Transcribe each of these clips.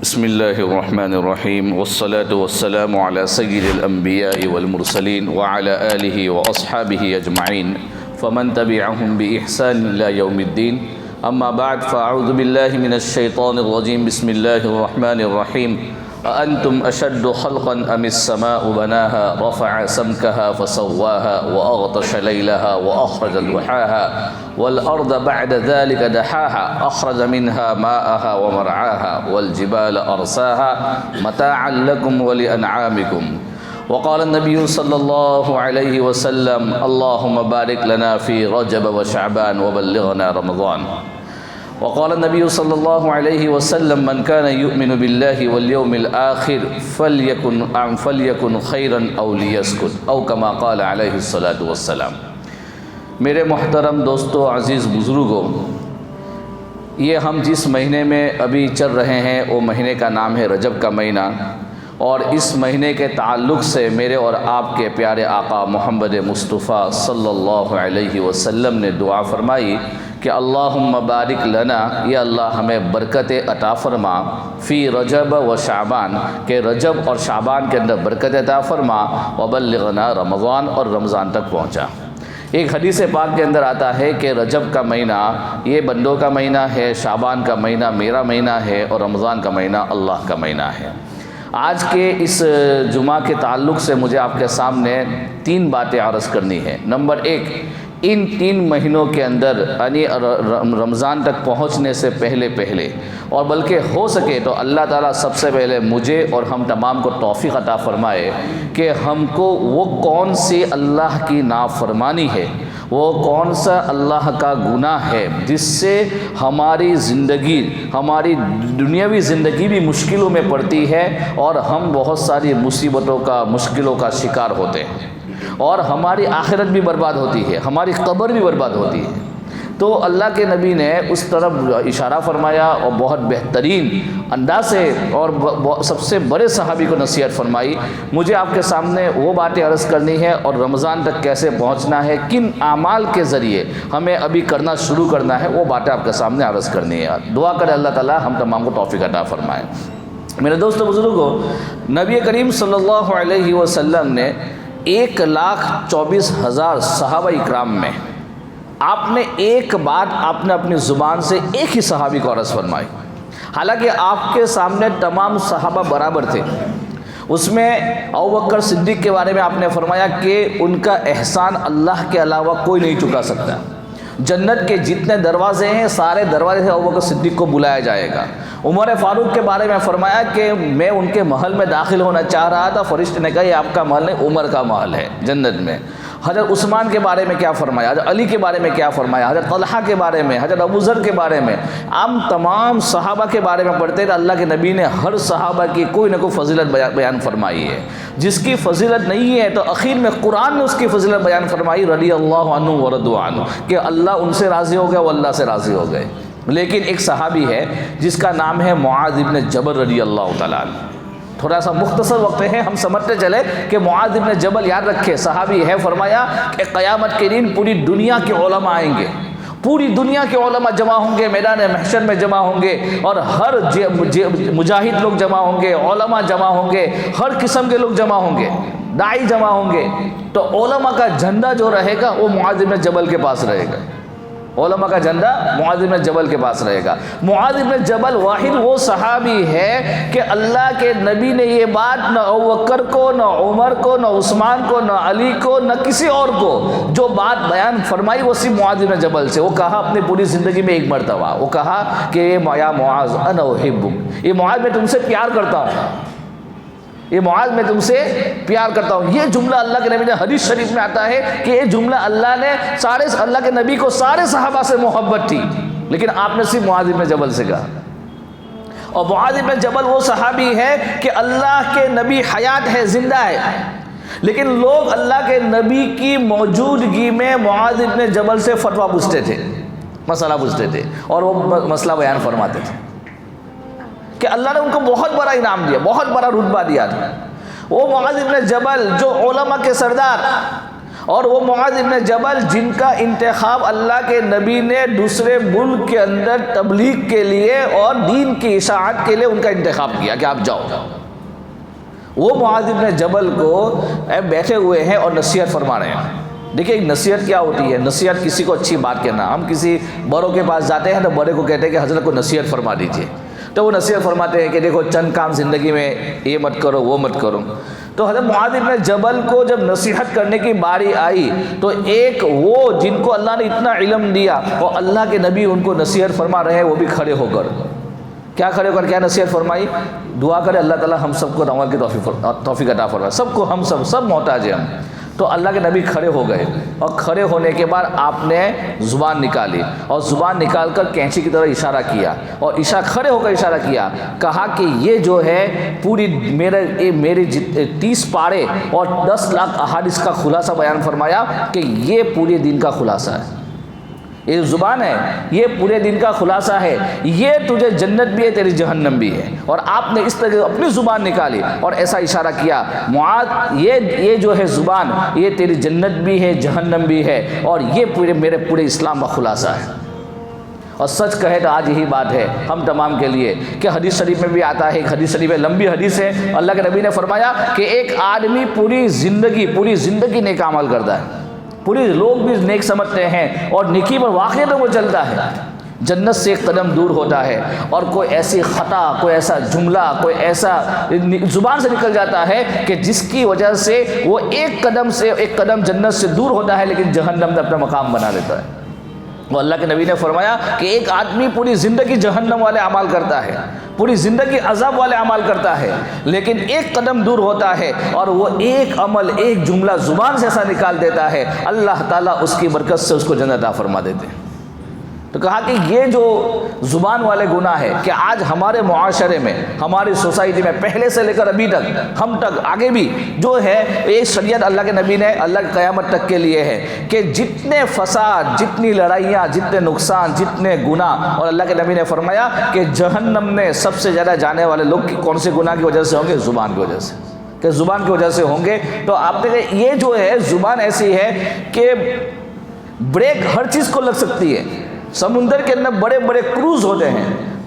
بسم الله الرحمن الرحيم والصلاة والسلام على سيد الأنبياء والمرسلين وعلى آله وأصحابه أجمعين فمن تبعهم بإحسان إلى يوم الدين أما بعد فأعوذ بالله من الشيطان الرجيم بسم الله الرحمن الرحيم أأنتم أشد خلقا أم السماء بناها رفع سمكها فسواها وأغطش ليلها وأخرج ضحاها والأرض بعد ذلك دحاها أخرج منها ماءها ومرعاها والجبال أرساها متاعا لكم ولأنعامكم وقال النبي صلى الله عليه وسلم اللهم بارك لنا في رجب وشعبان وبلغنا رمضان وقال النبي صلى الله عليه وسلم من كان يؤمن بالله واليوم الآخر فليكن خيرا أو ليسكت أو كما قال عليه الصلاة والسلام۔ میرے محترم دوستو، عزیز بزرگوں، یہ ہم جس مہینے میں ابھی چل رہے ہیں وہ مہینے کا نام ہے رجب کا مہینہ، اور اس مہینے کے تعلق سے میرے اور آپ کے پیارے آقا محمد مصطفیٰ صلی اللہ علیہ وسلم نے دعا فرمائی کہ اللہم بارک لنا، یا اللہ ہمیں برکت عطا فرما، فی رجب و شعبان، کہ رجب اور شعبان کے اندر برکت عطا فرما، وبلغنا رمضان، اور رمضان تک پہنچا۔ ایک حدیث پاک کے اندر آتا ہے کہ رجب کا مہینہ یہ بندوں کا مہینہ ہے، شعبان کا مہینہ میرا مہینہ ہے، اور رمضان کا مہینہ اللہ کا مہینہ ہے۔ آج کے اس جمعہ کے تعلق سے مجھے آپ کے سامنے تین باتیں عرض کرنی ہے۔ نمبر ایک، ان تین مہینوں کے اندر یعنی رمضان تک پہنچنے سے پہلے اور بلکہ ہو سکے تو اللہ تعالیٰ سب سے پہلے مجھے اور ہم تمام کو توفیق عطا فرمائے کہ ہم کو وہ کون سی اللہ کی نافرمانی ہے، وہ کون سا اللہ کا گناہ ہے جس سے ہماری زندگی، ہماری دنیاوی زندگی بھی مشکلوں میں پڑتی ہے اور ہم بہت ساری مصیبتوں کا، مشکلوں کا شکار ہوتے ہیں، اور ہماری آخرت بھی برباد ہوتی ہے، ہماری قبر بھی برباد ہوتی ہے۔ تو اللہ کے نبی نے اس طرف اشارہ فرمایا اور بہت بہترین انداز سے اور سب سے بڑے صحابی کو نصیحت فرمائی۔ مجھے آپ کے سامنے وہ باتیں عرض کرنی ہے اور رمضان تک کیسے پہنچنا ہے، کن اعمال کے ذریعے ہمیں ابھی کرنا شروع کرنا ہے، وہ باتیں آپ کے سامنے عرض کرنی ہے۔ دعا کرے اللہ تعالیٰ ہم تمام کو توفیق عطا فرمائے۔ میرے دوستو بزرگوں، نبی کریم صلی اللہ علیہ وسلم نے 1,24,000 صحابہ اکرام میں آپ نے ایک بات آپ نے اپنی زبان سے ایک ہی صحابی کو عرض فرمائی، حالانکہ آپ کے سامنے تمام صحابہ برابر تھے۔ اس میں ابوبکر صدیق کے بارے میں آپ نے فرمایا کہ ان کا احسان اللہ کے علاوہ کوئی نہیں چکا سکتا۔ جنت کے جتنے دروازے ہیں سارے دروازے سے ابوبکر صدیق کو بلایا جائے گا۔ عمر فاروق کے بارے میں فرمایا کہ میں ان کے محل میں داخل ہونا چاہ رہا تھا، فرشتے نے کہا یہ آپ کا محل نہیں، عمر کا محل ہے جنت میں۔ حضرت عثمان کے بارے میں کیا فرمایا، حضرت علی کے بارے میں کیا فرمایا، حضرت طلحہ کے بارے میں، حضرت ابوذر کے بارے میں، ہم تمام صحابہ کے بارے میں پڑھتے ہیں۔ اللہ کے نبی نے ہر صحابہ کی کوئی نہ کوئی فضیلت بیان فرمائی ہے۔ جس کی فضیلت نہیں ہے تو اخیر میں قرآن نے اس کی فضیلت بیان فرمائی، رضی اللہ عنہ ورضوا عنہ، کہ اللہ ان سے راضی ہو گیا، وہ اللہ سے راضی ہو گئے۔ لیکن ایک صحابی ہے جس کا نام ہے معاذ ابن جبل رضی اللہ تعالیٰ عنہ۔ تھوڑا سا مختصر وقت ہے، ہم سمجھتے چلے کہ معاذ ابن جبل یاد رکھے صحابی ہے۔ فرمایا کہ قیامت کے دن پوری دنیا کے علماء آئیں گے، پوری دنیا کے علماء جمع ہوں گے، میدان محشر میں جمع ہوں گے، اور ہر مجاہد لوگ جمع ہوں گے، علماء جمع ہوں گے، ہر قسم کے لوگ جمع ہوں گے، داعی جمع ہوں گے۔ تو علماء کا جھنڈا جو رہے گا وہ معاذ ابن جبل کے پاس رہے گا، علماء کا جھنڈا معاذ بن جبل کے پاس رہے گا۔ معاذ بن جبل واحد وہ صحابی ہے کہ اللہ کے نبی نے یہ بات نہ ابوبکر کو، نہ عمر کو، نہ عثمان کو، نہ علی کو، نہ کسی اور کو جو بات بیان فرمائی وہ صرف معاذ بن جبل سے۔ وہ کہا اپنی پوری زندگی میں ایک مرتبہ وہ کہا کہ یا معاذ انا احبک، یہ معاذ میں تم سے پیار کرتا ہوں، یہ معاذ میں تم سے پیار کرتا ہوں۔ یہ جملہ اللہ کے نبی نے حدیث شریف میں آتا ہے کہ یہ جملہ اللہ کے نبی کو سارے صحابہ سے محبت تھی، لیکن آپ نے صرف معاذ بن جبل سے کہا۔ اور معاذ بن جبل وہ صحابی ہے کہ اللہ کے نبی حیات ہے، زندہ ہے، لیکن لوگ اللہ کے نبی کی موجودگی میں معاذ بن جبل سے فتویٰ پوچھتے تھے، مسئلہ پوچھتے تھے، اور وہ مسئلہ بیان فرماتے تھے کہ اللہ نے ان کو بہت بڑا انعام دیا، بہت بڑا رتبہ دیا تھا۔ وہ معاذ بن جبل جو علماء کے سردار اور وہ معاذ ابن جبل جن کا انتخاب اللہ کے نبی نے دوسرے ملک کے اندر تبلیغ کے لیے اور دین کی اشاعت کے لیے ان کا انتخاب کیا کہ آپ جاؤ، وہ معاذ ابن جبل کو بیٹھے ہوئے ہیں اور نصیحت فرما رہے ہیں۔ دیکھیے نصیحت کیا ہوتی ہے، نصیحت کسی کو اچھی بات کہنا۔ ہم کسی بڑوں کے پاس جاتے ہیں تو بڑے کو کہتے ہیں کہ حضرت کو نصیحت فرما دیجیے، تو وہ نصیحت فرماتے ہیں کہ دیکھو چند کام زندگی میں یہ مت کرو وہ مت کرو۔ تو حضرت معاذ بن جبل کو جب نصیحت کرنے کی باری آئی تو ایک وہ جن کو اللہ نے اتنا علم دیا اور اللہ کے نبی ان کو نصیحت فرما رہے ہیں، وہ بھی کھڑے ہو کر کیا کیا نصیحت فرمائی؟ دعا کرے اللہ تعالیٰ ہم سب کو عمل کی توفیق عطا فرمائے، سب کو، ہم سب محتاج ہیں ہم۔ تو اللہ کے نبی کھڑے ہو گئے اور کھڑے ہونے کے بعد آپ نے زبان نکالی اور زبان نکال کر کینچی کی طرح اشارہ کیا اور کھڑے ہو کر اشارہ کیا، کہا کہ یہ جو ہے پوری میرے 30 پارے اور 10 لاکھ احادیث کا خلاصہ بیان فرمایا کہ یہ پورے دین کا خلاصہ ہے، یہ زبان ہے یہ پورے دن کا خلاصہ ہے، یہ تجھے جنت بھی ہے تیری جہنم بھی ہے۔ اور آپ نے اس طرح اپنی زبان نکالی اور ایسا اشارہ کیا، معاذ یہ جو ہے زبان یہ تیری جنت بھی ہے جہنم بھی ہے اور یہ میرے پورے اسلام کا خلاصہ ہے۔ اور سچ کہے تو آج یہی بات ہے ہم تمام کے لیے کہ حدیث شریف میں بھی آتا ہے، ایک حدیث شریف ہے، لمبی حدیث ہے، اللہ کے نبی نے فرمایا کہ ایک آدمی پوری زندگی نیک عمل کرتا ہے، پوری لوگ بھی نیک سمجھتے ہیں اور نیکی پر واقعی تو وہ چلتا ہے، جنت سے ایک قدم دور ہوتا ہے اور کوئی ایسی خطا، کوئی ایسا جملہ، کوئی ایسا زبان سے نکل جاتا ہے کہ جس کی وجہ سے وہ ایک قدم جنت سے دور ہوتا ہے لیکن جہنم میں اپنا مقام بنا لیتا ہے۔ وہ اللہ کے نبی نے فرمایا کہ ایک آدمی پوری زندگی جہنم والے اعمال کرتا ہے، پوری زندگی عذاب والے اعمال کرتا ہے، لیکن ایک قدم دور ہوتا ہے اور وہ ایک عمل، ایک جملہ زبان سے ایسا نکال دیتا ہے، اللہ تعالیٰ اس کی برکت سے اس کو جنت عطا فرما دیتے ہیں۔ تو کہا کہ یہ جو زبان والے گناہ ہے کہ آج ہمارے معاشرے میں، ہماری سوسائٹی میں پہلے سے لے کر ابھی تک، ہم تک آگے بھی جو ہے ایک شریعت اللہ کے نبی نے اللہ کی قیامت تک کے لیے ہے کہ جتنے فساد، جتنی لڑائیاں، جتنے نقصان، جتنے گناہ، اور اللہ کے نبی نے فرمایا کہ جہنم میں سب سے زیادہ جانے والے لوگ کون سے گناہ کی وجہ سے ہوں گے؟ زبان کی وجہ سے، کہ زبان کی وجہ سے ہوں گے۔ تو آپ دیکھیں یہ جو ہے زبان ایسی ہے کہ بریک ہر چیز کو لگ سکتی ہے۔ سمندر کے اندر بڑے بڑے کروز ہوتے ہیں،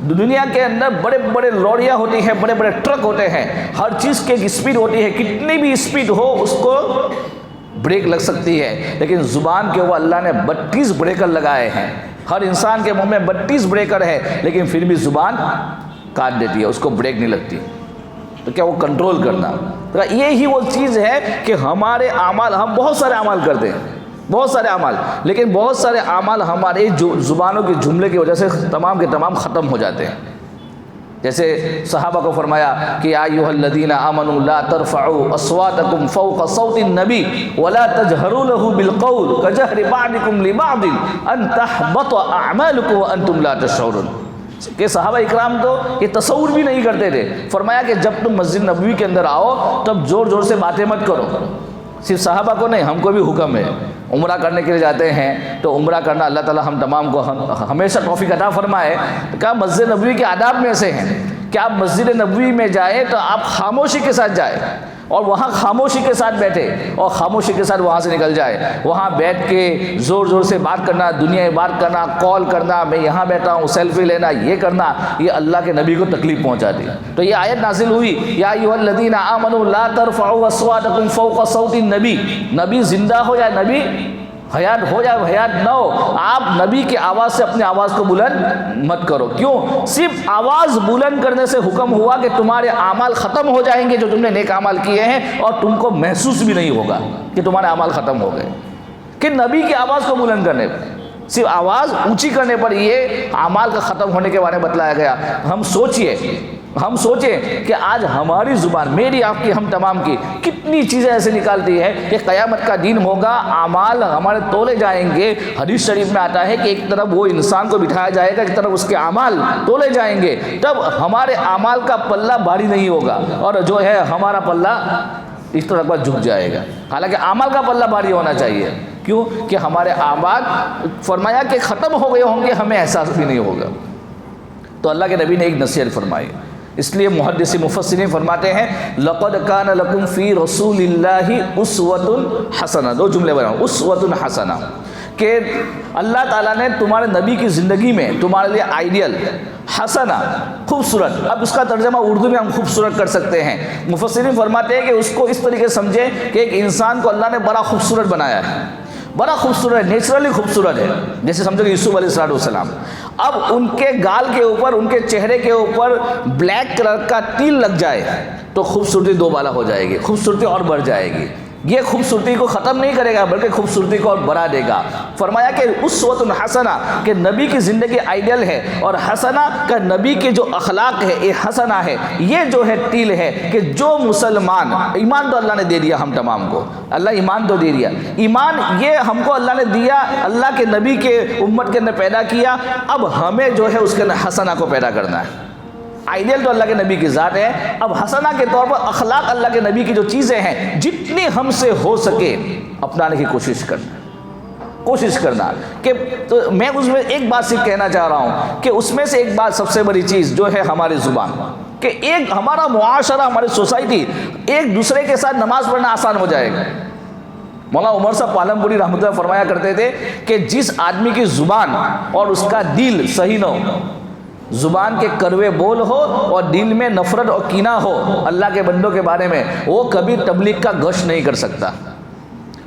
دنیا کے اندر بڑے بڑے لوریاں ہوتی ہیں، بڑے بڑے ٹرک ہوتے ہیں، ہر چیز کی ایک اسپیڈ ہوتی ہے، کتنی بھی اسپیڈ ہو اس کو بریک لگ سکتی ہے، لیکن زبان کے اوپر اللہ نے 32 بریکر لگائے ہیں۔ ہر انسان کے منہ میں 32 بریکر ہے لیکن پھر بھی زبان کاٹ دیتی ہے، اس کو بریک نہیں لگتی۔ تو کیا وہ کنٹرول کرنا، تو یہی وہ چیز ہے کہ ہمارے اعمال، ہم بہت سارے اعمال کرتے ہیں، بہت سارے اعمال، لیکن بہت سارے اعمال ہمارے زبانوں کے جملے کی وجہ سے تمام کے تمام ختم ہو جاتے ہیں۔ جیسے صحابہ کو فرمایا کہ یا ایھا الذین آمنوا لا ترفعوا اصواتکم فوق صوت النبی ولا تجہروا له بالقول کجہر بعضکم لبعض ان تحبط اعمالکم وانتم لا تشعرون۔ کہ صحابہ اکرام تو یہ تصور بھی نہیں کرتے تھے، فرمایا کہ جب تم مسجد نبوی کے اندر آؤ تب زور زور سے باتیں مت کرو۔ صرف صحابہ کو نہیں، ہم کو بھی حکم ہے، عمرہ کرنے کے لیے جاتے ہیں تو عمرہ کرنا اللہ تعالیٰ ہم تمام کو ہمیشہ توفیق عطا فرمائے۔ کیا مسجد نبوی کے آداب میں سے ہیں کہ آپ مسجد نبوی میں جائیں تو آپ خاموشی کے ساتھ جائیں اور وہاں خاموشی کے ساتھ بیٹھے اور خاموشی کے ساتھ وہاں سے نکل جائے۔ وہاں بیٹھ کے زور زور سے بات کرنا، دنیا کی بات کرنا، کال کرنا، میں یہاں بیٹھا ہوں، سیلفی لینا، یہ کرنا، یہ اللہ کے نبی کو تکلیف پہنچاتی۔ تو یہ آیت نازل ہوئی یا ایھا الذین آمنوا لا ترفعوا اصواتکم فوق صوت النبی، نبی زندہ ہو یا نبی حیات ہو یا حیات نہ ہو، آپ نبی کی آواز سے اپنی آواز کو بلند مت کرو۔ کیوں؟ صرف آواز بلند کرنے سے حکم ہوا کہ تمہارے اعمال ختم ہو جائیں گے جو تم نے نیک اعمال کیے ہیں، اور تم کو محسوس بھی نہیں ہوگا کہ تمہارے اعمال ختم ہو گئے۔ کہ نبی کی آواز کو بلند کرنے پر، صرف آواز اونچی کرنے پر یہ اعمال کا ختم ہونے کے بارے میں بتلایا گیا۔ ہم سوچیں کہ آج ہماری زبان، میری، آپ کی، ہم تمام کی، کتنی چیزیں ایسے نکالتی ہے کہ قیامت کا دن ہوگا، اعمال ہمارے تولے جائیں گے۔ حدیث شریف میں آتا ہے کہ ایک طرف وہ انسان کو بٹھایا جائے گا، ایک طرف اس کے اعمال تولے جائیں گے، تب ہمارے اعمال کا پلہ بھاری نہیں ہوگا اور جو ہے ہمارا پلہ اس طرح پر جھک جائے گا۔ حالانکہ اعمال کا پلہ بھاری ہونا چاہیے، کیوں کہ ہمارے اعمال فرمایا کہ ختم ہو گئے ہوں گے، ہمیں احساس بھی نہیں ہوگا۔ تو اللہ کے نبی نے ایک نصیحت فرمائی، اس لیے محدث مفسرین فرماتے ہیں لقد کان لکم فی رسول اللہ اسوۃ حسنہ، دو جملے بناؤ، اسوۃ حسنہ، کہ اللہ تعالیٰ نے تمہارے نبی کی زندگی میں تمہارے لیے آئیڈیل، حسنہ خوبصورت، اب اس کا ترجمہ اردو میں ہم خوبصورت کر سکتے ہیں۔ مفسرین فرماتے ہیں کہ اس کو اس طریقے سے سمجھے کہ ایک انسان کو اللہ نے بڑا خوبصورت بنایا ہے، بڑا خوبصورت، نیچرلی خوبصورت ہے، جیسے سمجھو کہ یوسف علیہ السلام، اب ان کے گال کے اوپر، ان کے چہرے کے اوپر بلیک کلر کا تیل لگ جائے تو خوبصورتی دو بالا ہو جائے گی، خوبصورتی اور بڑھ جائے گی۔ یہ خوبصورتی کو ختم نہیں کرے گا بلکہ خوبصورتی کو اور بڑھا دے گا۔ فرمایا کہ اسوۃ حسنہ، کہ نبی کی زندگی آئیڈیل ہے، اور حسنہ کا نبی کے جو اخلاق ہے، یہ حسنہ ہے، یہ جو ہے تیل ہے کہ جو مسلمان، ایمان تو اللہ نے دے دیا ہم تمام کو، اللہ ایمان تو دے دیا، ایمان یہ ہم کو اللہ نے دیا، اللہ کے نبی کے امت کے اندر پیدا کیا، اب ہمیں جو ہے اس کے اندر حسنہ کو پیدا کرنا ہے۔ آئیڈیل تو اللہ کے نبی کی ذات ہے، اب حسنہ کے طور پر اخلاق اللہ کے نبی کی جو چیزیں ہیں جتنی ہم سے ہو سکے اپنانے کی کوشش کرنا کہ تو میں اس میں ایک بات صرف کہنا چاہ رہا ہوں کہ اس میں سے ایک بات سب سے بڑی چیز جو ہے ہماری زبان، کہ ایک ہمارا معاشرہ، ہماری سوسائٹی ایک دوسرے کے ساتھ نماز پڑھنا آسان ہو جائے گا۔ مولانا عمر صاحب پالم پوری رحمۃ اللہ فرمایا کرتے تھے کہ جس آدمی کی زبان اور اس کا دل صحیح نہ ہو، زبان کے کڑوے بول ہو اور دل میں نفرت اور کینہ ہو اللہ کے بندوں کے بارے میں، وہ کبھی تبلیغ کا گشت نہیں کر سکتا،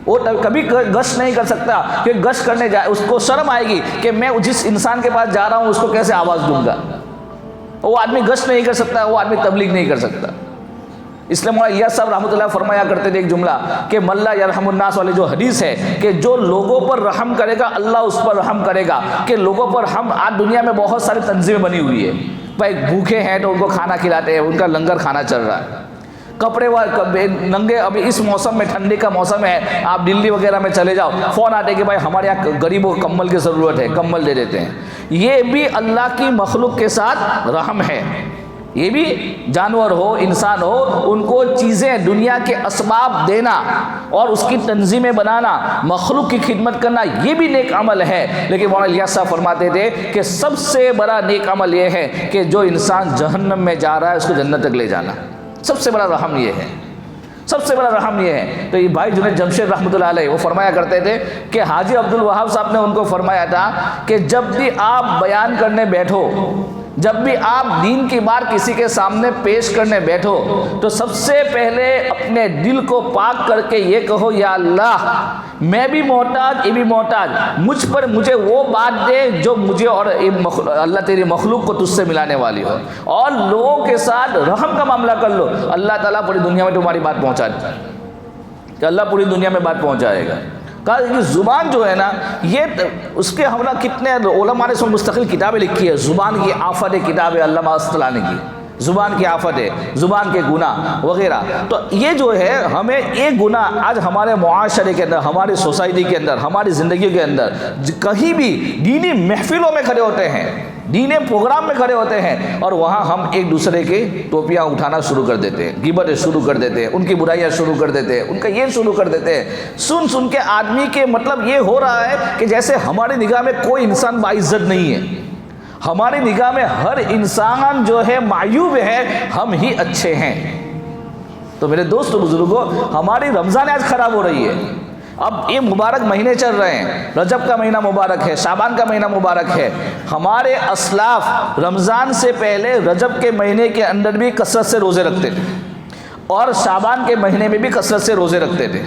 وہ کبھی گشت نہیں کر سکتا، کہ گشت کرنے جائے اس کو شرم آئے گی کہ میں جس انسان کے پاس جا رہا ہوں اس کو کیسے آواز دوں گا، وہ آدمی گشت نہیں کر سکتا، وہ آدمی تبلیغ نہیں کر سکتا۔ اس لیے مولانا الیاس صاحب رحمۃ اللہ فرمایا کرتے تھے ایک جملہ کہ من لا یرحم الناس والی جو حدیث ہے کہ جو لوگوں پر رحم کرے گا اللہ اس پر رحم کرے گا، کہ لوگوں پر ہم آج دنیا میں بہت ساری تنظیمیں بنی ہوئی ہے، بھائی بھوکے ہیں تو ان کو کھانا کھلاتے ہیں، ان کا لنگر کھانا چل رہا ہے، کپڑے ننگے، ابھی اس موسم میں ٹھنڈی کا موسم ہے، آپ دلی وغیرہ میں چلے جاؤ فون آتے کہ بھائی ہمارے یہاں غریبوں کو کمبل کی ضرورت ہے، کمبل دے دیتے ہیں۔ یہ بھی اللہ کی مخلوق کے ساتھ رحم ہے، یہ بھی جانور ہو انسان ہو ان کو چیزیں دنیا کے اسباب دینا اور اس کی تنظیمیں بنانا، مخلوق کی خدمت کرنا، یہ بھی نیک عمل ہے۔ لیکن مولانا الیاس صاحب فرماتے تھے کہ سب سے بڑا نیک عمل یہ ہے کہ جو انسان جہنم میں جا رہا ہے اس کو جنت تک لے جانا، سب سے بڑا رحم یہ ہے، سب سے بڑا رحم یہ ہے۔ تو یہ بھائی جنید جمشید رحمۃ اللہ علیہ وہ فرمایا کرتے تھے کہ حاجی عبد الوہاب صاحب نے ان کو فرمایا تھا کہ جب بھی آپ بیان کرنے بیٹھو، جب بھی آپ دین کی بات کسی کے سامنے پیش کرنے بیٹھو تو سب سے پہلے اپنے دل کو پاک کر کے یہ کہو یا اللہ میں بھی محتاج، یہ بھی محتاج، مجھ پر مجھے وہ بات دے جو مجھے اور اللہ تیری مخلوق کو تجھ سے ملانے والی ہو، اور لوگوں کے ساتھ رحم کا معاملہ کر لو، اللہ تعالیٰ پوری دنیا میں تمہاری بات پہنچا دے گا، کہ اللہ پوری دنیا میں بات پہنچائے گا۔ کہا کہ زبان جو ہے نا یہ اس کے ہم کتنے علماء نے مستقل کتابیں لکھی ہے، زبان کی آفت کتاب ہے علامہ اسقلانی کی، زبان کی آفت ہے، زبان کے گناہ وغیرہ۔ تو یہ جو ہے ہمیں ایک گناہ آج ہمارے معاشرے کے اندر، ہماری سوسائٹی کے اندر، ہماری زندگی کے اندر کہیں بھی دینی محفلوں میں کھڑے ہوتے ہیں، دینی پروگرام میں کھڑے ہوتے ہیں اور وہاں ہم ایک دوسرے کی ٹوپیاں اٹھانا شروع کر دیتے ہیں، غیبتیں شروع کر دیتے ہیں، ان کی برائیاں شروع کر دیتے ہیں، ان کا یہ شروع کر دیتے ہیں۔ سن کے آدمی کے مطلب یہ ہو رہا ہے کہ جیسے ہماری نگاہ میں کوئی انسان باعزت نہیں ہے، ہماری نگاہ میں ہر انسان جو ہے معیوب ہے، ہم ہی اچھے ہیں۔ تو میرے دوستو بزرگوں، ہماری رمضان آج خراب ہو رہی ہے۔ اب یہ مبارک مہینے چل رہے ہیں، رجب کا مہینہ مبارک ہے، شعبان کا مہینہ مبارک ہے۔ ہمارے اسلاف رمضان سے پہلے رجب کے مہینے کے اندر بھی کثرت سے روزے رکھتے تھے اور شعبان کے مہینے میں بھی کثرت سے روزے رکھتے تھے،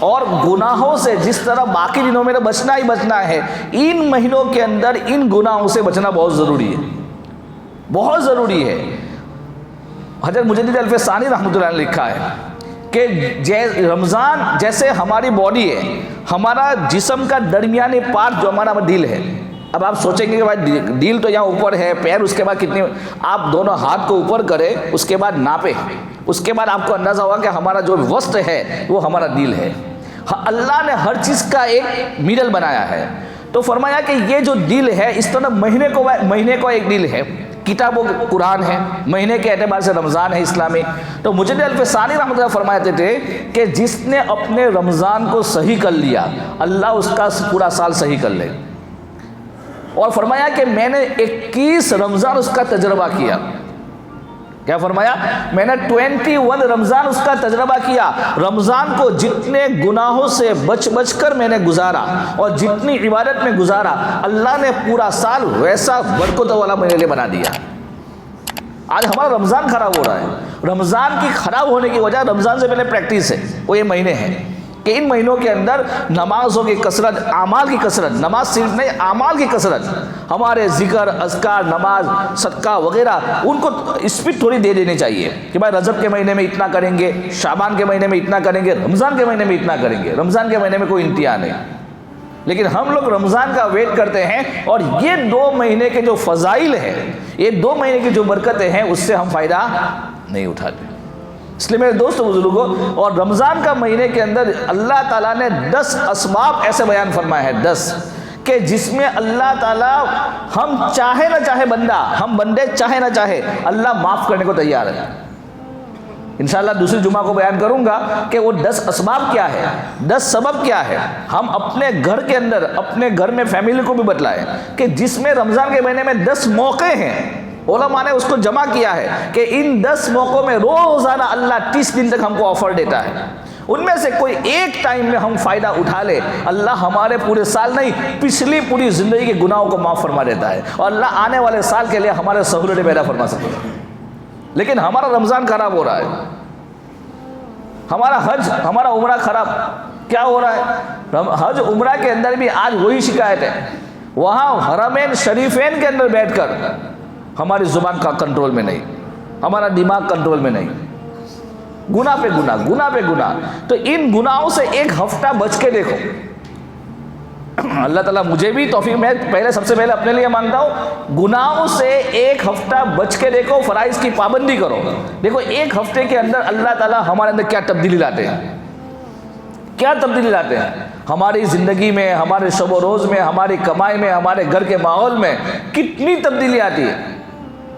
اور گناہوں سے جس طرح باقی دنوں میں بچنا ہی بچنا ہے، ان مہینوں کے اندر ان گناہوں سے بچنا بہت ضروری ہے، بہت ضروری ہے۔ حضرت مجدد الف ثانی رحمۃ اللہ نے لکھا ہے کہ رمضان جیسے ہماری باڈی ہے، ہمارا جسم کا درمیانی پارٹ جو ہمارا دل ہے، اب آپ سوچیں گے کہ بھائی دل تو یہاں اوپر ہے، پیر اس کے بعد کتنی، آپ دونوں ہاتھ کو اوپر کریں، اس کے بعد ناپے، اس کے بعد آپ کو اندازہ ہوگا کہ ہمارا جو وسط ہے وہ ہمارا دل ہے۔ اللہ نے ہر چیز کا ایک میڈل بنایا ہے، تو فرمایا کہ یہ جو دل ہے اس طرح مہینے کو ایک دل ہے، کتاب و قرآن ہے، مہینے کے اعتبار سے رمضان ہے اسلامی۔ تو مجدد الف ثانی رحمۃ اللہ فرماتے تھے کہ جس نے اپنے رمضان کو صحیح کر لیا اللہ اس کا پورا سال صحیح کر لے، اور فرمایا کہ میں نے 21 رمضان اس کا تجربہ کیا، کیا فرمایا؟ میں نے 21 رمضان اس کا تجربہ کیا، رمضان کو جتنے گناہوں سے بچ بچ کر میں نے گزارا اور جتنی عبادت میں گزارا، اللہ نے پورا سال ویسا برکت والا میرے لیے بنا دیا۔ آج ہمارا رمضان خراب ہو رہا ہے، رمضان کی خراب ہونے کی وجہ رمضان سے پہلے پریکٹس ہے، وہ یہ مہینے ہیں کہ ان مہینوں کے اندر نمازوں کی کثرت، اعمال کی کثرت، نماز صرف نہیں اعمال کی کثرت، ہمارے ذکر، اذکار، نماز، صدقہ وغیرہ ان کو اسپیڈ تھوڑی دے دینی چاہیے کہ بھائی رجب کے مہینے میں اتنا کریں گے، شعبان کے مہینے میں اتنا کریں گے، رمضان کے مہینے میں اتنا کریں گے۔ رمضان کے مہینے میں کوئی امتحان نہیں، لیکن ہم لوگ رمضان کا ویٹ کرتے ہیں اور یہ 2 مہینے کے جو فضائل ہیں، یہ 2 مہینے کی جو برکتیں ہیں، اس سے ہم فائدہ نہیں اٹھاتے۔ اس لیے میرے دوست بزرگوں، اور رمضان کا مہینے کے اندر اللہ تعالیٰ نے 10 اسباب ایسے بیان فرمائے ہیں، 10 کہ جس میں اللہ تعالیٰ ہم چاہے نہ چاہے بندہ، ہم بندے چاہے نہ چاہے، اللہ معاف کرنے کو تیار ہے۔ انشاءاللہ دوسری جمعہ کو بیان کروں گا کہ وہ 10 اسباب کیا ہے، 10 سبب کیا ہے، ہم اپنے گھر کے اندر، اپنے گھر میں فیملی کو بھی بتلائیں کہ جس میں رمضان کے مہینے میں 10 موقع ہیں، علماء نے اس کو جمع کیا ہے کہ ان 10 موقعوں میں روزانہ اللہ 30 دن تک ہم کو آفر دیتا ہے، ان میں سے کوئی ایک ٹائم میں ہم فائدہ اٹھا لے، اللہ ہمارے پورے سال نہیں، پچھلی پوری زندگی کے گناہوں کو معاف فرما دیتا ہے، اور اللہ آنے والے سال کے لیے ہمارے سہولتیں پیدا فرما سکتے ہیں۔ لیکن ہمارا رمضان خراب ہو رہا ہے، ہمارا حج، ہمارا عمرہ خراب کیا ہو رہا ہے؟ حج عمرہ کے اندر بھی آج وہی شکایت ہے، وہاں حرمین شریفین کے اندر بیٹھ کر ہماری زبان کا کنٹرول میں نہیں، ہمارا دماغ کنٹرول میں نہیں، گناہ پہ گناہ، گناہ پہ گناہ۔ تو ان گناہوں سے ایک ہفتہ بچ کے دیکھو، اللہ تعالیٰ مجھے بھی توفیق، میں پہلے سب سے پہلے اپنے لیے مانگتا ہوں، گناہوں سے ایک ہفتہ بچ کے دیکھو، فرائض کی پابندی کرو، دیکھو ایک ہفتے کے اندر اللہ تعالیٰ ہمارے اندر کیا تبدیلی لاتے ہیں، کیا تبدیلی لاتے ہیں ہماری زندگی میں، ہمارے شب و روز میں، ہماری کمائی میں، ہمارے گھر کے ماحول میں کتنی تبدیلی آتی ہے،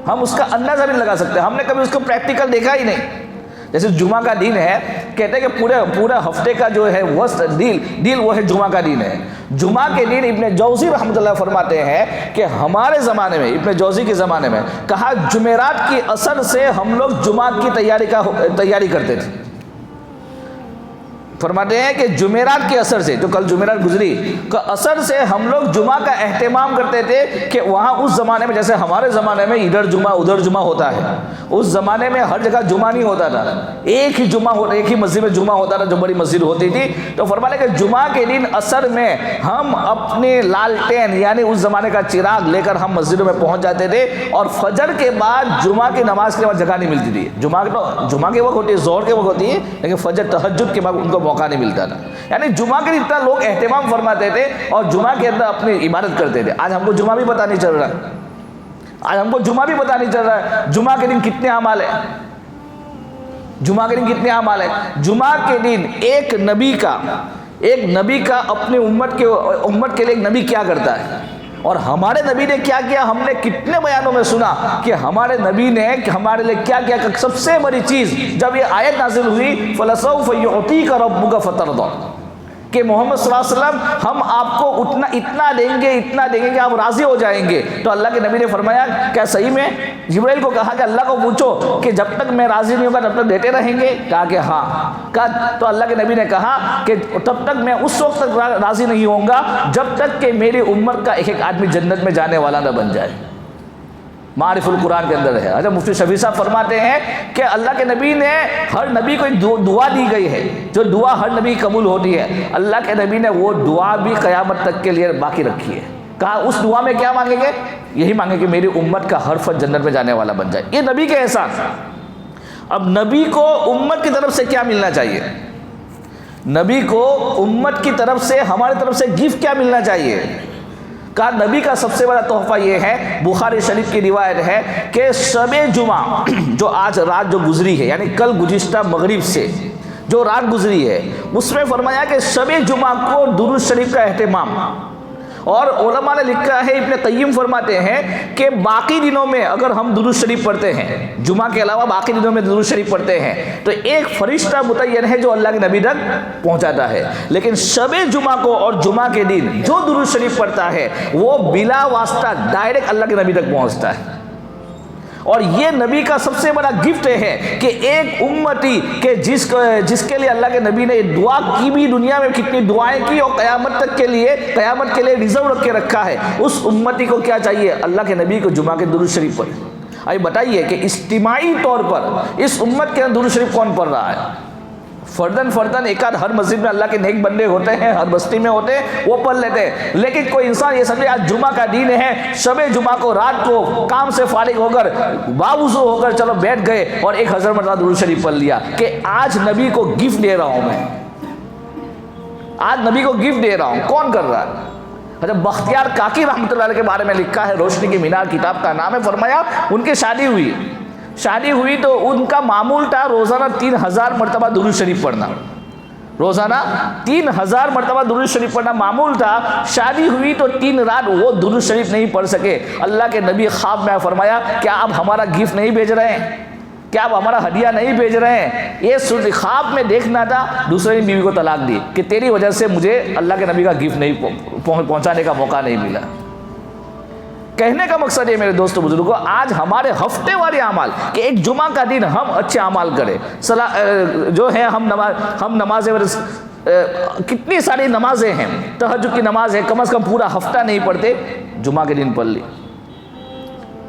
ہم اس کا اندازہ نہیں لگا سکتے، ہم نے کبھی اس کو پریکٹیکل دیکھا ہی نہیں۔ جیسے جمعہ کا دن ہے، کہتے ہیں کہ پورا ہفتے کا جو ہے وسط ڈیل وہ ہے جمعہ کا دن ہے۔ جمعہ کے دن ابن جوزی رحمۃ اللہ فرماتے ہیں کہ ہمارے زمانے میں، ابن جوزی کے زمانے میں کہا، جمعرات کی اثر سے ہم لوگ جمعہ کی تیاری کرتے تھے۔ فرماتے ہیں کہ جمعرات کے اثر سے، جو کل جمعرات گزری کا اثر سے ہم لوگ جمعہ کا اہتمام کرتے تھے کہ وہاں اس زمانے میں، جیسے ہمارے زمانے میں ادھر جمعہ ادھر جمعہ ہوتا ہے، اس زمانے میں ہر جگہ جمعہ نہیں ہوتا تھا، ایک ہی جمعہ ہوتا، ایک ہی مسجد میں جمعہ ہوتا تھا جو بڑی مسجد ہوتی تھی۔ تو فرماتے ہیں کہ جمعہ کے دن اثر میں ہم اپنے لالٹین یعنی اس زمانے کا چراغ لے کر ہم مسجدوں میں پہنچ جاتے تھے، اور فجر کے بعد جمعہ کی نماز کے بعد جگہ نہیں ملتی تھی۔ جمعہ کے وقت ہوتی ہے، ظہر کے وقت ہوتی ہے، لیکن فجر تہجد کے بعد ان کو موقع نہیں ملتا تھا، یعنی جمعہ کے اتنا لوگ اہتمام فرماتے تھے اور جمعہ کے اندر اپنی عبادت کرتے تھے۔ آج ہم کو جمعہ بھی پتہ نہیں چل رہا ہے، آج ہم کو جمعہ بھی پتہ نہیں چل رہا ہے، جمعہ کے دن کتنے اعمال ہیں، جمعہ کے دن کتنے اعمال ہیں۔ جمعہ کے دن ایک نبی کا اپنے امت کے لیے ایک نبی کیا کرتا ہے، اور ہمارے نبی نے کیا کیا، ہم نے کتنے بیانوں میں سنا کہ ہمارے نبی نے ہمارے لیے کیا کیا۔ سب سے بڑی چیز جب یہ آیت نازل ہوئی، فَلَسَوْفَ يُعْطِيكَ رَبُّكَ فَتَرْضَىٰ، کہ محمد صلی اللہ علیہ وسلم ہم آپ کو اتنا دیں گے کہ آپ راضی ہو جائیں گے۔ تو اللہ کے نبی نے فرمایا، کیا صحیح میں؟ جبرائیل کو کہا کہ اللہ کو پوچھو کہ جب تک میں راضی نہیں ہوگا تب تک دیتے رہیں گے؟ کہا کہ ہاں۔ تو اللہ کے نبی نے کہا کہ تب تک میں اس وقت تک راضی نہیں ہوں گا جب تک کہ میری امت کا ایک آدمی جنت میں جانے والا نہ بن جائے۔ معارف القرآن کے اندر ہے۔ حضرت مفتی شفیع صاحب فرماتے ہیں کہ اللہ کے نبی نے، ہر نبی کو ایک دعا دی گئی ہے، جو دعا ہر نبی قبول ہوتی ہے، اللہ کے نبی نے وہ دعا بھی قیامت تک کے لیے باقی رکھی ہے۔ کہا اس دعا میں کیا مانگیں گے؟ یہی مانگیں کہ میری امت کا ہر فرد جنت میں جانے والا بن جائے۔ یہ نبی کے احسان۔ اب نبی کو امت کی طرف سے کیا ملنا چاہیے؟ نبی کو امت کی طرف سے، ہماری طرف سے گفٹ کیا ملنا چاہیے؟ کہا نبی کا سب سے بڑا تحفہ یہ ہے، بخاری شریف کی روایت ہے کہ شب جمعہ جو آج رات جو گزری ہے، یعنی کل گزشتہ مغرب سے جو رات گزری ہے، اس میں فرمایا کہ شب جمعہ کو درود شریف کا اہتمام، اور علماء نے لکھا ہے، ابن قیم فرماتے ہیں کہ باقی دنوں میں اگر ہم درود شریف پڑھتے ہیں، جمعہ کے علاوہ باقی دنوں میں درود شریف پڑھتے ہیں، تو ایک فرشتہ متعین ہے جو اللہ کے نبی تک پہنچاتا ہے، لیکن شب جمعہ کو اور جمعہ کے دن جو درود شریف پڑھتا ہے وہ بلا واسطہ ڈائریکٹ اللہ کے نبی تک پہنچتا ہے۔ اور یہ نبی کا سب سے بڑا گفٹ ہے کہ ایک امتی کہ جس کے لیے اللہ کے نبی نے دعا کی بھی، دنیا میں کتنی دعائیں کی اور قیامت کے لیے ریزرو رکھ کے رکھا ہے، اس امتی کو کیا چاہیے؟ اللہ کے نبی کو جمعہ کے درود شریف پڑھے۔ ابھی بتائیے کہ اجتماعی طور پر اس امت کے درود شریف کون پڑھ رہا ہے؟ فردن ایک آدھ ہر مسجد میں اللہ کے نیک بندے ہوتے ہیں، ہر بستی میں ہوتے ہیں، وہ پڑھ لیتے ہیں، لیکن کوئی انسان یہ سمجھے آج جمعہ کا دن ہے، شب جمعہ کو رات کو کام سے فارغ ہو کر باوضو ہو کر چلو بیٹھ گئے اور 1000 مرتبہ درود شریف پڑھ لیا کہ آج نبی کو گفٹ دے رہا ہوں میں، آج نبی کو گفٹ دے رہا ہوں۔ کون کر رہا ہے؟ حضرت بختیار کاکی رحمۃ اللہ علیہ کے بارے میں لکھا ہے، روشنی کی مینار کتاب کا نام ہے، فرمایا ان کی شادی ہوئی تو ان کا معمول تھا روزانہ 3000 مرتبہ درود شریف پڑھنا، روزانہ 3000 مرتبہ درود شریف پڑھنا معمول تھا۔ شادی ہوئی تو 3 رات وہ درود شریف نہیں پڑھ سکے۔ اللہ کے نبی خواب میں فرمایا کیا آپ ہمارا گفٹ نہیں بھیج رہے ہیں؟ کیا آپ ہمارا ہدیہ نہیں بھیج رہے ہیں؟ یہ خواب میں دیکھنا تھا، دوسرے بیوی کو طلاق دی کہ تیری وجہ سے مجھے اللہ کے نبی کا گفٹ نہیں پہنچانے کا موقع نہیں ملا۔ کہنے کا مقصد ہے میرے دوستو بزرگوں، آج ہمارے ہفتے والے اعمال کہ ایک جمعہ کا دن ہم اچھے اعمال کریں، جو ہے ہم نمازیں کتنی ساری نمازیں ہیں، تہجد کی نماز ہے، کم از کم پورا ہفتہ نہیں پڑھتے، جمعہ کے دن پڑھ لی۔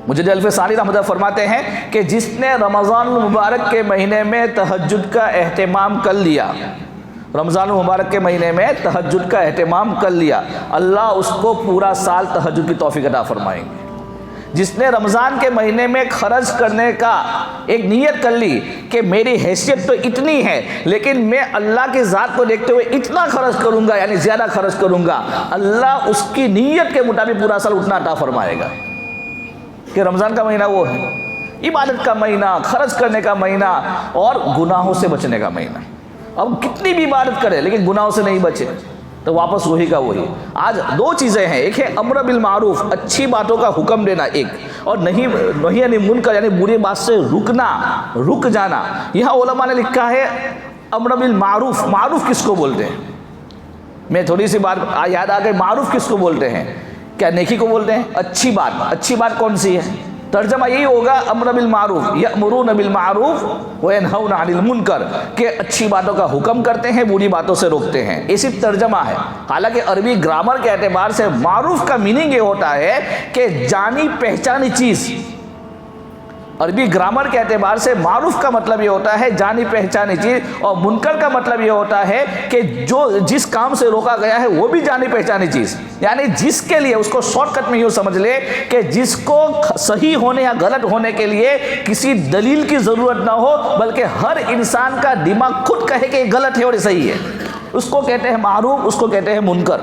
مجدد الف ثانی رحمۃ اللہ فرماتے ہیں کہ جس نے رمضان المبارک کے مہینے میں تہجد کا اہتمام کر لیا، رمضان المبارک کے مہینے میں تہجد کا اہتمام کر لیا، اللہ اس کو پورا سال تہجد کی توفیق عطا فرمائیں گے۔ جس نے رمضان کے مہینے میں خرچ کرنے کا ایک نیت کر لی کہ میری حیثیت تو اتنی ہے لیکن میں اللہ کی ذات کو دیکھتے ہوئے اتنا خرچ کروں گا، یعنی زیادہ خرچ کروں گا، اللہ اس کی نیت کے مطابق پورا سال اتنا عطا فرمائے گا۔ کہ رمضان کا مہینہ وہ ہے عبادت کا مہینہ، خرچ کرنے کا مہینہ اور گناہوں سے بچنے کا مہینہ۔ اب کتنی بھی عبادت کرے لیکن گناہوں سے نہیں بچے تو واپس وہی کا وہی۔ آج 2 چیزیں ہیں، ایک ہے امر بالمعروف، اچھی باتوں کا حکم دینا، ایک اور نہی عن المنکر یعنی بری بات سے رک جانا۔ یہاں علماء نے لکھا ہے امر بالمعروف، معروف کس کو بولتے ہیں؟ میں تھوڑی سی بات یاد آ گئی، معروف کس کو بولتے ہیں؟ کیا نیکی کو بولتے ہیں؟ اچھی بات کون سی ہے؟ ترجمہ یہی ہوگا امر بالمعروف، یأمرون بالمعروف وینہون عن المنکر، کہ اچھی باتوں کا حکم کرتے ہیں، بری باتوں سے روکتے ہیں، یہ صرف ترجمہ ہے۔ حالانکہ عربی گرامر کے اعتبار سے معروف کا میننگ یہ ہوتا ہے کہ جانی پہچانی چیز۔ عربی گرامر کے اعتبار سے معروف کا مطلب یہ ہوتا ہے جانی پہچانی چیز، اور منکر کا مطلب یہ ہوتا ہے کہ جس کام سے روکا گیا ہے وہ بھی جانی پہچانی چیز، یعنی جس کے لیے، اس کو شارٹ کٹ میں یوں سمجھ لے کہ جس کو صحیح ہونے یا غلط ہونے کے لیے کسی دلیل کی ضرورت نہ ہو، بلکہ ہر انسان کا دماغ خود کہے کہ یہ غلط ہے اور یہ صحیح ہے، اس کو کہتے ہیں معروف، اس کو کہتے ہیں منکر۔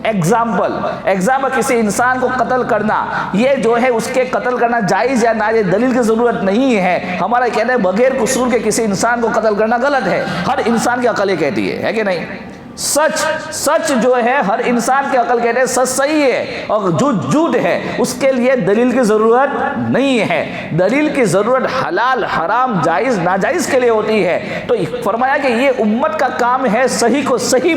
ایگزامپل کسی انسان کو قتل کرنا، یہ جو ہے اس کے قتل کرنا جائز یا ناجائز دلیل کی ضرورت نہیں ہے، ہمارا کہنا ہے بغیر قصور کے کسی انسان کو قتل کرنا غلط ہے، ہر انسان کی عقل یہ کہتی ہے کہ نہیں؟ سچ جو ہے ہر انسان کی عقل کہتے ہیں سچ صحیح ہے اور جھوٹ ہے، اس کے لیے دلیل کی ضرورت نہیں ہے۔ دلیل کی ضرورت حلال حرام جائز ناجائز کے لیے ہوتی ہے۔ تو فرمایا کہ یہ امت کا کام ہے صحیح کو صحیح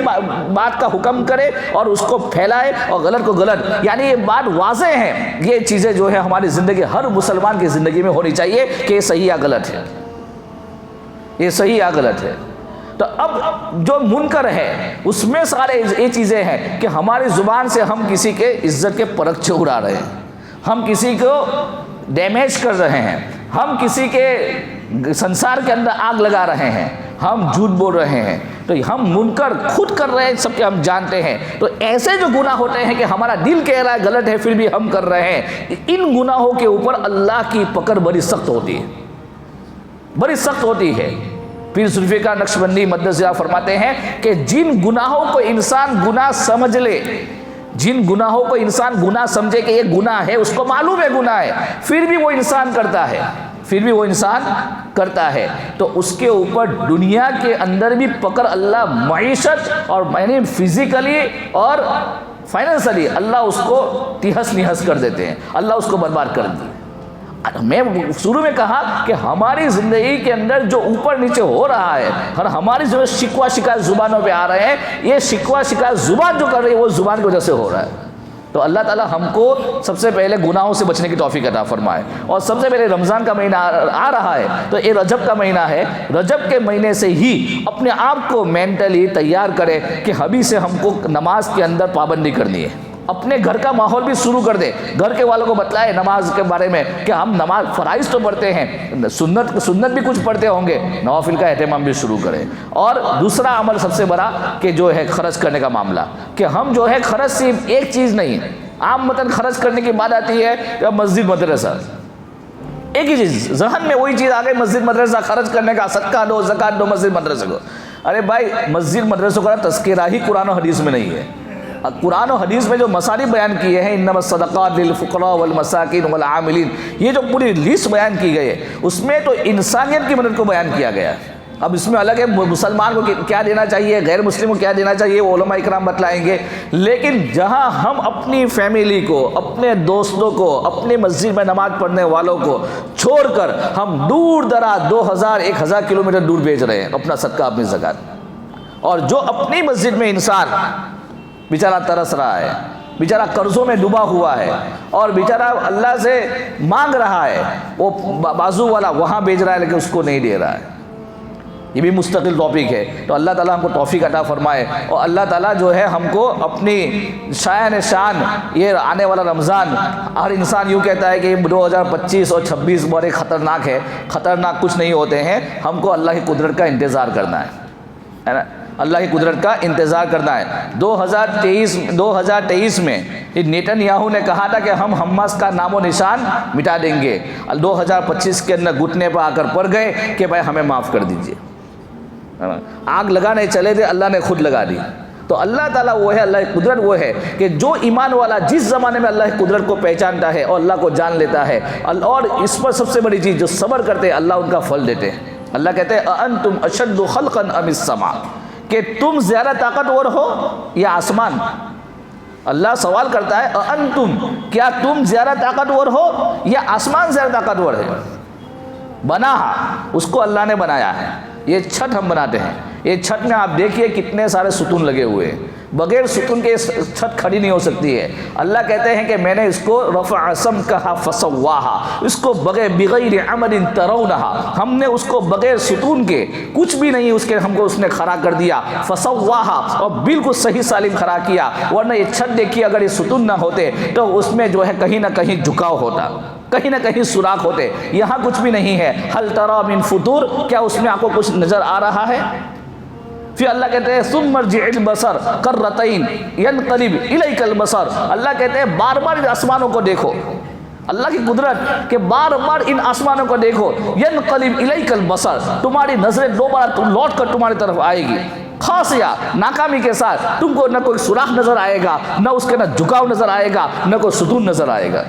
بات کا حکم کرے اور اس کو پھیلائے اور غلط کو غلط، یعنی یہ بات واضح ہے، یہ چیزیں جو ہے ہماری زندگی، ہر مسلمان کی زندگی میں ہونی چاہیے کہ یہ صحیح یا غلط ہے، یہ صحیح یا غلط ہے۔ تو اب جو منکر ہے اس میں سارے یہ چیزیں ہیں کہ ہماری زبان سے ہم کسی کے عزت کے پرچے اڑا رہے ہیں، ہم کسی کو ڈیمیج کر رہے ہیں، ہم کسی کے سنسار کے اندر آگ لگا رہے ہیں، ہم جھوٹ بول رہے ہیں، تو ہم منکر خود کر رہے ہیں، سب کے ہم جانتے ہیں۔ تو ایسے جو گناہ ہوتے ہیں کہ ہمارا دل کہہ رہا ہے غلط ہے پھر بھی ہم کر رہے ہیں، ان گناہوں کے اوپر اللہ کی پکڑ بڑی سخت ہوتی ہے، بڑی سخت ہوتی ہے۔ پیر ذوالفقار نقشبندی مدث فرماتے ہیں کہ جن گناہوں کو انسان گناہ سمجھ لے، جن گناہوں کو انسان گناہ سمجھے کہ یہ گناہ ہے، اس کو معلوم ہے گناہ ہے، پھر بھی وہ انسان کرتا ہے، تو اس کے اوپر دنیا کے اندر بھی پکڑ اللہ معیشت اور یعنی فزیکلی اور فائنینشلی اللہ اس کو تہس نہس کر دیتے ہیں، اللہ اس کو برباد کر دیتے ہیں۔ میں شروع میں کہا کہ ہماری زندگی کے اندر جو اوپر نیچے ہو رہا ہے اور ہماری جو شکوہ شکایت زبانوں پہ آ رہے ہیں، یہ شکوہ شکایت زبان جو کر رہی ہے وہ زبان کی وجہ سے ہو رہا ہے، تو اللہ تعالیٰ ہم کو سب سے پہلے گناہوں سے بچنے کی توفیق عطا فرمائے. اور سب سے پہلے رمضان کا مہینہ آ رہا ہے تو یہ رجب کا مہینہ ہے. رجب کے مہینے سے ہی اپنے آپ کو مینٹلی تیار کرے کہ ابھی سے ہم کو نماز کے اندر پابندی کرنی ہے. اپنے گھر کا ماحول بھی شروع کر دے, گھر کے والوں کو بتلائے نماز کے بارے میں کہ ہم نماز فرائض تو پڑھتے ہیں, سنت بھی کچھ پڑھتے ہوں گے, نوافل کا اہتمام بھی شروع کریں. اور دوسرا عمل سب سے بڑا کہ جو ہے خرچ کرنے کا معاملہ, کہ ہم جو ہے خرچ صرف ایک چیز نہیں, عام مطلب خرچ کرنے کی بات آتی ہے کہ مسجد مدرسہ, ایک ہی چیز ذہن میں وہی چیز آ گئی, مسجد مدرسہ خرچ کرنے کا, صدقہ دو زکوٰۃ دو مسجد مدرسے کو. ارے بھائی مسجد مدرسوں کا تذکرہ ہی قرآن و حدیث میں نہیں ہے. قرآن و حدیث میں جو مصارف بیان کیے ہیں, انما الصدقات للفقراء والمساکین والعاملین, یہ جو پوری لسٹ بیان کی گئی ہے اس میں تو انسانیت کی مدد کو بیان کیا گیا ہے. اب اس میں الگ ہے مسلمان کو کیا دینا چاہیے, غیر مسلم کو کیا دینا چاہیے, وہ علماء اکرام بتلائیں گے. لیکن جہاں ہم اپنی فیملی کو, اپنے دوستوں کو, اپنی مسجد میں نماز پڑھنے والوں کو چھوڑ کر ہم دور دراز 2000-1000 کلومیٹر دور بھیج رہے ہیں اپنا صدقہ اپنی زکوٰۃ, اور جو اپنی مسجد میں انسان بیچارہ ترس رہا ہے, بیچارہ قرضوں میں ڈوبا ہوا ہے, اور بیچارہ اللہ سے مانگ رہا ہے, وہ بازو والا وہاں بھیج رہا ہے لیکن اس کو نہیں دے رہا ہے. یہ بھی مستقل ٹاپک ہے. تو اللہ تعالیٰ ہم کو توفیق عطا فرمائے, اور اللہ تعالیٰ جو ہے ہم کو اپنی شان یہ آنے والا رمضان, ہر انسان یوں کہتا ہے کہ 2025 اور 26 بڑے خطرناک ہے, خطرناک کچھ نہیں ہوتے ہیں. ہم کو اللہ کی قدرت کا انتظار کرنا ہے نا, اللہ کی قدرت کا انتظار کرنا ہے. 2023 میں نیتن یاہو نے کہا تھا کہ ہم حماس کا نام و نشان مٹا دیں گے. 2025 کے اندر گھٹنے پر آ کر پڑ گئے کہ بھائی ہمیں معاف کر دیجیے. آگ لگانے چلے تھے, اللہ نے خود لگا دی. تو اللہ تعالیٰ وہ ہے, اللہ کی قدرت وہ ہے کہ جو ایمان والا جس زمانے میں اللہ کی قدرت کو پہچانتا ہے اور اللہ کو جان لیتا ہے, اور اس پر سب سے بڑی چیز جو صبر کرتے ہیں, اللہ ان کا پھل دیتے ہیں. اللہ کہتے ہیں اَأَنْتُمْ أَشَدُّ خَلْقًا أَمِ السَّمَاءُ, کہ تم زیادہ طاقتور ہو یا آسمان. اللہ سوال کرتا ہے اَأَنْتُمْ, کیا تم زیادہ طاقتور ہو یا آسمان زیادہ طاقتور ہے. بنا اس کو اللہ نے بنایا ہے. یہ چھت ہم بناتے ہیں, یہ چھت میں آپ دیکھیے کتنے سارے ستون لگے ہوئے ہیں, بغیر ستون کے چھت کھڑی نہیں ہو سکتی ہے. اللہ کہتے ہیں کہ میں نے اس کو رفع سمکہا فسواہا, اس کو بغیر عمد ترونہا, ہم نے اس کو بغیر ستون کے, کچھ بھی نہیں اس کے, ہم کو اس نے کھڑا کر دیا. فسواہا, اور بالکل صحیح سالم کھڑا کیا. ورنہ یہ چھت دیکھیے, اگر یہ ستون نہ ہوتے تو اس میں جو ہے کہیں نہ کہیں جھکاؤ ہوتا, کہیں نہ کہیں سوراخ ہوتے. یہاں کچھ بھی نہیں ہے. ہل تری من فطور, کیا اس میں آپ کو کچھ نظر آ رہا ہے؟ پھر اللہ کہتے ہیں ثم ارجع البصر کرتین ينقلب الیک البصر, اللہ کہتے ہیں بار بار ان آسمانوں کو دیکھو. اللہ کی قدرت کہ بار بار ان آسمانوں کو دیکھو. ينقلب الیک البصر, تمہاری نظریں دوبارہ لوٹ کر تمہاری طرف آئے گی. خاصیہ ناکامی کے ساتھ تم کو نہ کوئی سوراخ نظر آئے گا, نہ اس کے نہ جھکاؤ نظر آئے گا, نہ کوئی ستون نظر آئے گا,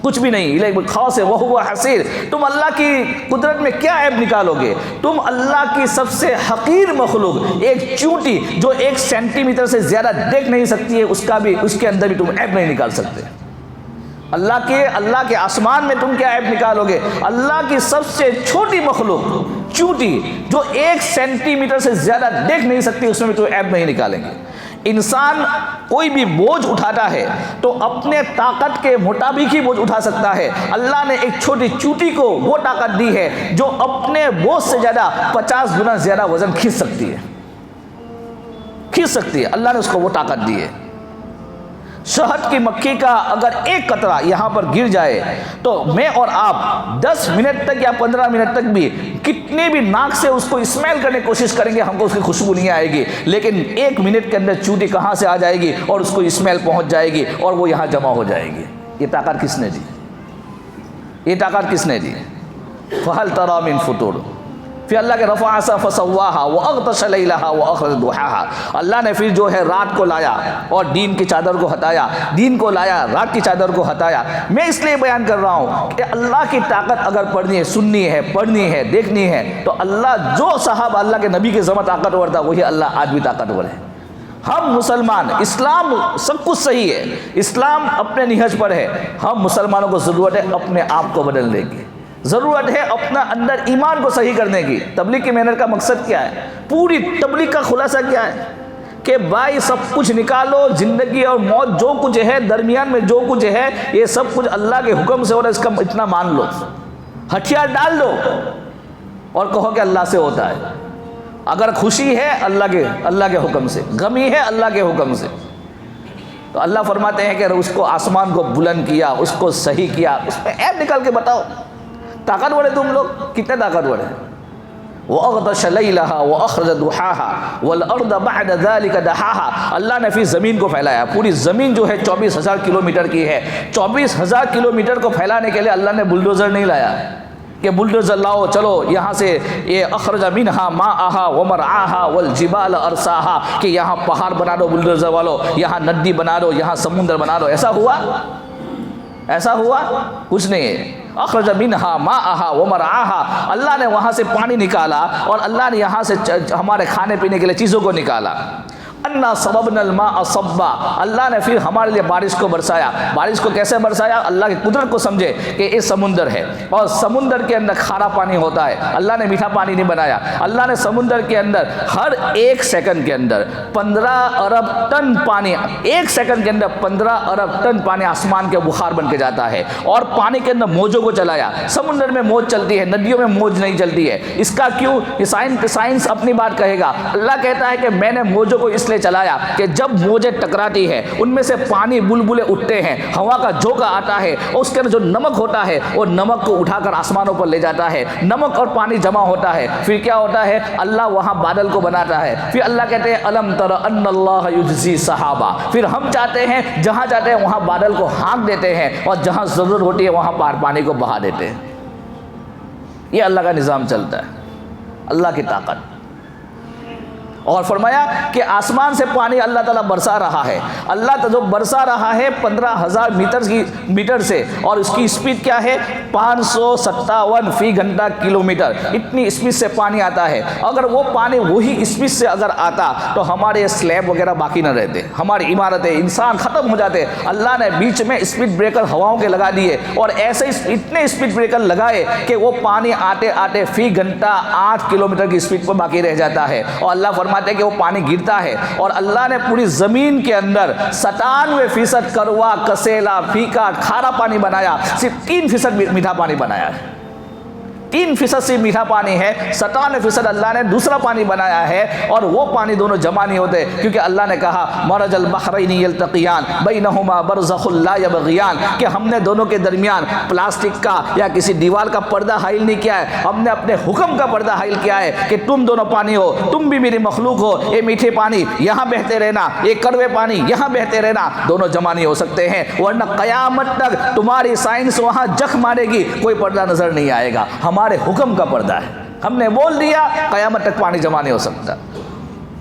کچھ بھی نہیں. خاص ہے وہ حسیر. تم اللہ کی قدرت میں کیا عیب نکالو گے؟ تم اللہ کی سب سے حقیر مخلوق, ایک چونٹی جو 1 سینٹی میٹر سے زیادہ دیکھ نہیں سکتی ہے, اس کے اندر بھی تم عیب نہیں نکال سکتے. اللہ کے آسمان میں تم کیا عیب نکالو گے؟ اللہ کی سب سے چھوٹی مخلوق چونٹی جو 1 سینٹی میٹر سے زیادہ دیکھ نہیں سکتی, اس میں بھی تم عیب نہیں نکالیں گے. انسان کوئی بھی بوجھ اٹھاتا ہے تو اپنے طاقت کے مطابق ہی بوجھ اٹھا سکتا ہے. اللہ نے ایک چھوٹی چونٹی کو وہ طاقت دی ہے جو اپنے بوجھ سے زیادہ 50 گنا زیادہ وزن کھینچ سکتی ہے. اللہ نے اس کو وہ طاقت دی ہے. شہد کی مکھی کا اگر ایک قطرہ یہاں پر گر جائے تو میں اور آپ 10 منٹ تک یا 15 منٹ تک بھی کتنے بھی ناک سے اس کو اسمیل کرنے کی کوشش کریں گے, ہم کو اس کی خوشبو نہیں آئے گی. لیکن 1 منٹ کے اندر چونٹی کہاں سے آ جائے گی اور اس کو اسمیل پہنچ جائے گی اور وہ یہاں جمع ہو جائے گی. یہ طاقت کس نے دی؟ فَهَلْ تَرَى مِن فُطُورٍ. پھر اللہ کے رفع فسواہا واغطش لیلہا واخرج ضحاہا, اللہ نے پھر جو ہے رات کو لایا اور دین کی چادر کو ہٹایا, دین کو لایا, رات کی چادر کو ہٹایا. میں اس لیے بیان کر رہا ہوں کہ اللہ کی طاقت اگر پڑھنی ہے, سننی ہے, پڑھنی ہے, دیکھنی ہے, تو اللہ جو صاحب اللہ کے نبی کے زماں طاقتور تھا وہی اللہ آج بھی طاقتور ہے. ہم مسلمان, اسلام سب کچھ صحیح ہے, اسلام اپنے نہج پر ہے. ہم مسلمانوں کو ضرورت ہے اپنے آپ کو بدلنے کی, ضرورت ہے اپنا اندر ایمان کو صحیح کرنے کی. تبلیغ کی محنت کا مقصد کیا ہے؟ پوری تبلیغ کا خلاصہ کیا ہے کہ بھائی سب کچھ نکالو، زندگی اور موت جو کچھ ہے، درمیان میں جو کچھ ہے، یہ سب کچھ اللہ کے حکم سے، اور اس کا اتنا مان لو، ہتھیار ڈال دو اور کہو کہ اللہ سے ہوتا ہے۔ اگر خوشی ہے اللہ کے حکم سے، غمی ہے اللہ کے حکم سے۔ تو اللہ فرماتے ہیں کہ اس کو آسمان کو بلند کیا، اس کو صحیح کیا، اس میں عیب نکال کے بتاؤ۔ طاقتور ہے تم لوگ، کتنے طاقتور ہیں؟ وَأَغْطَشَ لَيْلَهَا وَأَخْرَجَ ضُحَاهَا وَالْأَرْضَ بَعْدَ ذَلِكَ دَحَاهَا۔ اللہ نے پھر زمین کو پھیلایا، پوری زمین جو ہے 24,000 کلومیٹر کی ہے، 24,000 کلومیٹر کو پھیلانے کے لیے اللہ نے بلڈوزر نہیں لایا کہ بلڈوزر لاؤ چلو یہاں سے یہ اخرج منہا ماءہا ومرعاہا والجبال ارساہا، کہ یہاں پہاڑ بنا دو بلڈوزر والو، یہاں ندی بنا دو، یہاں سمندر بنا دو۔ ایسا ہوا؟ ایسا ہوا؟ کچھ نہیں ہے۔ اخرج منہا ماءہا ومرعاہا، اللہ نے وہاں سے پانی نکالا اور اللہ نے یہاں سے ہمارے کھانے پینے کے لیے چیزوں کو نکالا۔ انا صببنا الماء صبا، اللہ نے پھر ہمارے لیے بارش کو برسایا۔ بارش کو کیسے برسایا؟ اللہ کی قدرت کو سمجھے کہ یہ سمندر ہے اور سمندر کے اندر کھارا پانی ہوتا ہے، اللہ نے میٹھا پانی نہیں بنایا۔ اللہ نے سمندر کے اندر ہر ایک سیکنڈ کے اندر 15 ارب ٹن پانی، ایک سیکنڈ کے اندر 15 ارب ٹن پانی آسمان کے بخار بن کے جاتا ہے، اور پانی کے اندر موجوں کو چلایا۔ سمندر میں موج چلتی ہے، ندیوں میں موج نہیں چلتی ہے۔ اس کا کیوں؟ سائنس اپنی بات کہے گا۔ اللہ کہتا ہے کہ میں نے موجوں کو اس لیے چلایا کہ جب موجیں ٹکراتی ہے ان میں سے پانی بلبلے اٹھتے ہیں، ہوا کا جھونکا آتا ہے، اور اس کے اندر جو نمک ہوتا ہے وہ نمک کو اٹھا کر آسمانوں پر لے جاتا ہے، نمک اور پانی جمع ہوتا ہے، پھر کیا ہوتا ہے؟ اللہ وہاں بادل کو بناتا ہے۔ پھر اللہ کہتے ہیں الم تر ان اللہ یجزی صحابہ، پھر ہم چاہتے ہیں جہاں چاہتے ہیں وہاں بادل کو ہانک دیتے ہیں، اور جہاں ضرورت ہوتی ہے وہاں پانی کو بہا دیتے ہیں۔ یہ اللہ کا نظام چلتا ہے، اللہ کی طاقت۔ اور فرمایا کہ آسمان سے پانی اللہ تعالیٰ برسا رہا ہے، اللہ تعالیٰ جو برسا رہا ہے 15,000 میٹر سے، اور اس کی اسپیڈ کیا ہے؟ 557 فی گھنٹہ کلومیٹر، اتنی اسپیڈ سے پانی آتا ہے۔ اگر وہ پانی وہی اسپیڈ سے اگر آتا تو ہمارے سلیب وغیرہ باقی نہ رہتے، ہماری عمارتیں، انسان ختم ہو جاتے۔ اللہ نے بیچ میں اسپیڈ بریکر ہواؤں کے لگا دیے، اور ایسے اتنے اسپیڈ بریکر لگائے کہ وہ پانی آتے آتے فی گھنٹہ 8 کلومیٹر کی اسپیڈ پر باقی رہ جاتا ہے، اور اللہ فرماتے کہ وہ پانی گرتا ہے۔ اور اللہ نے پوری زمین کے اندر 97% کروا، کسیلا، پھیکا، کھارا پانی بنایا، صرف 3% میٹھا پانی بنایا ہے۔ 3% سے میٹھا پانی ہے، 97% اللہ نے دوسرا پانی بنایا ہے، اور وہ پانی دونوں جمع نہیں ہوتے، کیونکہ اللہ نے کہا مرج البحرین یلتقیان بینہما برزخ لا یبغیان، کہ ہم نے دونوں کے درمیان پلاسٹک کا یا کسی دیوار کا پردہ حائل نہیں کیا ہے، ہم نے اپنے حکم کا پردہ حائل کیا ہے کہ تم دونوں پانی ہو، تم بھی میری مخلوق ہو، یہ میٹھے پانی یہاں بہتے رہنا، یہ کڑوے پانی یہاں بہتے رہنا، دونوں جمع نہیں ہو سکتے ہیں، ورنہ قیامت تک تمہاری سائنس وہاں جخ مارے گی، کوئی پردہ نظر نہیں آئے گا۔ ہمارے حکم کا پردہ ہے، ہم نے بول دیا، قیامت تک پانی جمع نہیں ہو سکتا۔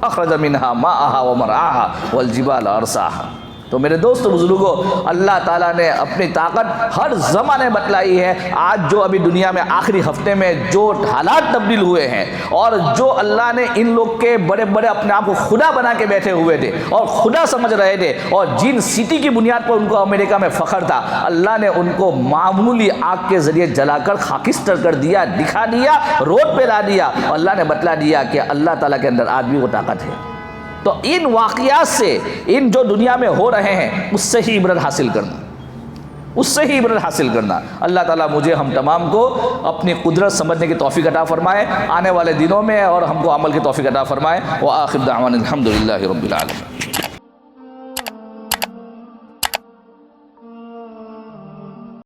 اخرج منہا ماءہا ومرعاہا والجبال ارساہا۔ تو میرے دوستو بزرگوں، اللہ تعالیٰ نے اپنی طاقت ہر زمانے بتلائی ہے۔ آج جو ابھی دنیا میں آخری ہفتے میں جو حالات تبدیل ہوئے ہیں، اور جو اللہ نے ان لوگ کے بڑے بڑے اپنے آپ کو خدا بنا کے بیٹھے ہوئے تھے اور خدا سمجھ رہے تھے، اور جن سٹی کی بنیاد پر ان کو امریکہ میں فخر تھا، اللہ نے ان کو معمولی آگ کے ذریعے جلا کر خاکستر کر دیا، دکھا دیا، روڈ پہ لا دیا، اور اللہ نے بتلا دیا کہ اللہ تعالیٰ کے اندر آج بھی وہ طاقت ہے۔ تو ان واقعات سے، ان جو دنیا میں ہو رہے ہیں، اس سے ہی عبرت حاصل کرنا، اس سے ہی عبرت حاصل کرنا۔ اللہ تعالیٰ مجھے ہم تمام کو اپنی قدرت سمجھنے کی توفیق عطا فرمائے آنے والے دنوں میں، اور ہم کو عمل کی توفیق عطا فرمائے۔ وآخر دعوانا الحمدللہ رب العالمین۔